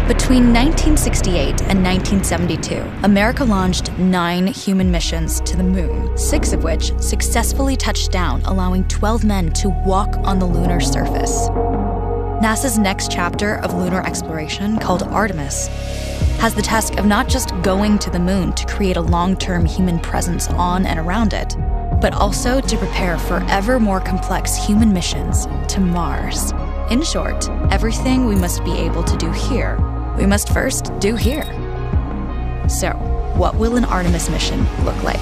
Between 1968 and 1972, America launched 9 human missions to the moon, 6 of which successfully touched down, allowing 12 men to walk on the lunar surface. NASA's next chapter of lunar exploration, called Artemis, has the task of not just going to the moon to create a long-term human presence on and around it, but also to prepare for ever more complex human missions to Mars. In short, everything we must be able to do here, we must first do here. So, what will an Artemis mission look like?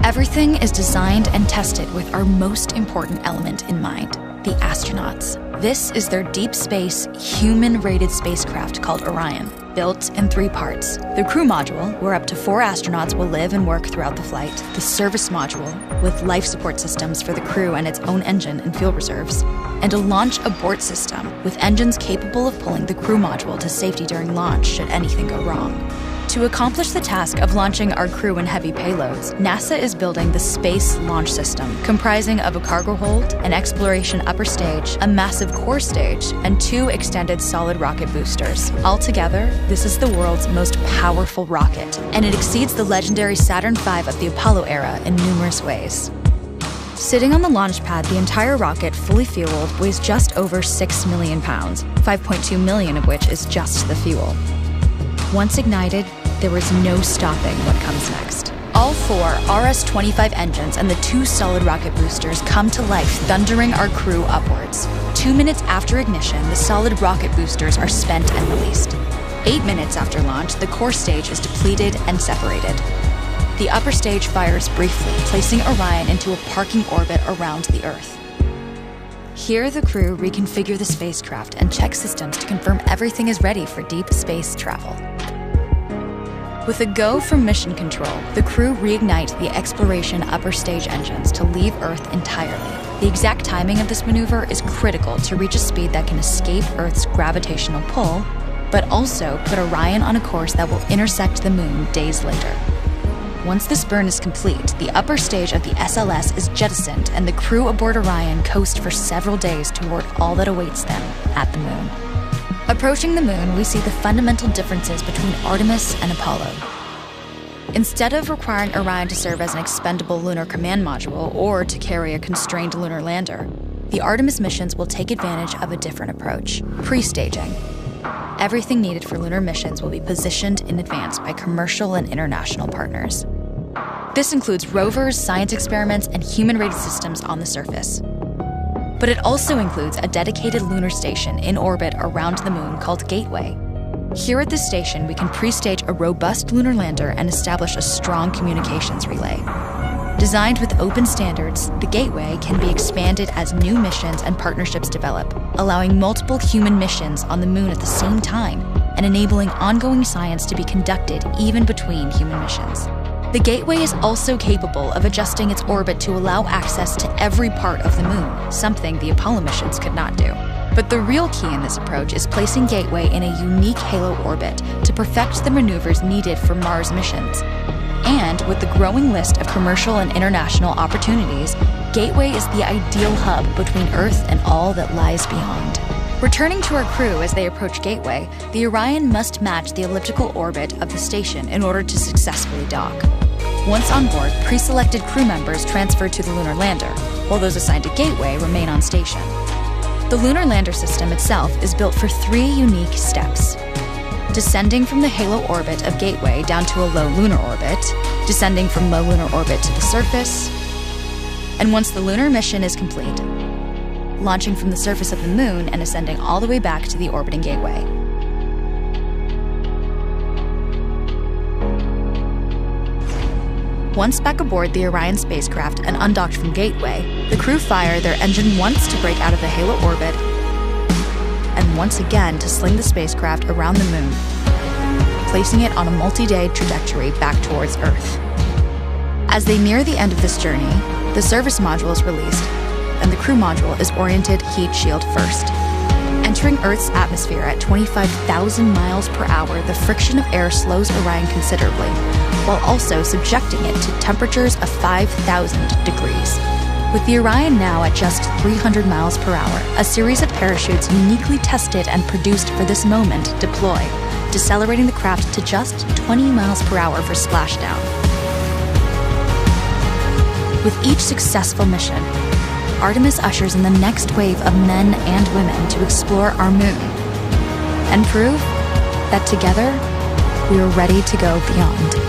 Everything is designed and tested with our most important element in mind, the astronauts. This is their deep space, human-rated spacecraft called Orion, built in 3 parts. The crew module, where up to 4 astronauts will live and work throughout the flight. The service module, with life support systems for the crew and its own engine and fuel reserves. And a launch abort system, with engines capable of pulling the crew module to safety during launch should anything go wrong. To accomplish the task of launching our crew and heavy payloads, NASA is building the Space Launch System, comprising of a cargo hold, an exploration upper stage, a massive core stage, and 2 extended solid rocket boosters. Altogether, this is the world's most powerful rocket, and it exceeds the legendary Saturn V of the Apollo era in numerous ways. Sitting on the launch pad, the entire rocket, fully fueled, weighs just over 6 million pounds, 5.2 million of which is just the fuel. Once ignited, there is no stopping what comes next. All 4 RS-25 engines and the 2 solid rocket boosters come to life, thundering our crew upwards. 2 minutes after ignition, the solid rocket boosters are spent and released. 8 minutes after launch, the core stage is depleted and separated. The upper stage fires briefly, placing Orion into a parking orbit around the Earth. Here, the crew reconfigure the spacecraft and check systems to confirm everything is ready for deep space travel. With a go from mission control, the crew reignite the exploration upper stage engines to leave Earth entirely. The exact timing of this maneuver is critical to reach a speed that can escape Earth's gravitational pull, but also put Orion on a course that will intersect the moon days later. Once this burn is complete, the upper stage of the SLS is jettisoned and the crew aboard Orion coast for several days toward all that awaits them at the moon. Approaching the moon, we see the fundamental differences between Artemis and Apollo. Instead of requiring Orion to serve as an expendable lunar command module or to carry a constrained lunar lander, the Artemis missions will take advantage of a different approach: pre-staging. Everything needed for lunar missions will be positioned in advance by commercial and international partners. This includes rovers, science experiments, and human-rated systems on the surface. But it also includes a dedicated lunar station in orbit around the moon called Gateway. Here at this station, we can pre-stage a robust lunar lander and establish a strong communications relay. Designed with open standards, the Gateway can be expanded as new missions and partnerships develop, allowing multiple human missions on the moon at the same time and enabling ongoing science to be conducted even between human missions. The Gateway is also capable of adjusting its orbit to allow access to every part of the moon, something the Apollo missions could not do. But the real key in this approach is placing Gateway in a unique halo orbit to perfect the maneuvers needed for Mars missions. And with the growing list of commercial and international opportunities, Gateway is the ideal hub between Earth and all that lies beyond. Returning to our crew as they approach Gateway, the Orion must match the elliptical orbit of the station in order to successfully dock. Once on board, pre-selected crew members transfer to the lunar lander, while those assigned to Gateway remain on station. The lunar lander system itself is built for 3 unique steps: descending from the halo orbit of Gateway down to a low lunar orbit, descending from low lunar orbit to the surface, and once the lunar mission is complete, launching from the surface of the moon and ascending all the way back to the orbiting Gateway. Once back aboard the Orion spacecraft and undocked from Gateway, the crew fire their engine once to break out of the halo orbit and once again to sling the spacecraft around the moon, placing it on a multi-day trajectory back towards Earth. As they near the end of this journey, the service module is released, and the crew module is oriented heat shield first. Entering Earth's atmosphere at 25,000 miles per hour, the friction of air slows Orion considerably, while also subjecting it to temperatures of 5,000 degrees. With the Orion now at just 300 miles per hour, a series of parachutes uniquely tested and produced for this moment deploy, decelerating the craft to just 20 miles per hour for splashdown. With each successful mission, Artemis ushers in the next wave of men and women to explore our moon and prove that together we are ready to go beyond.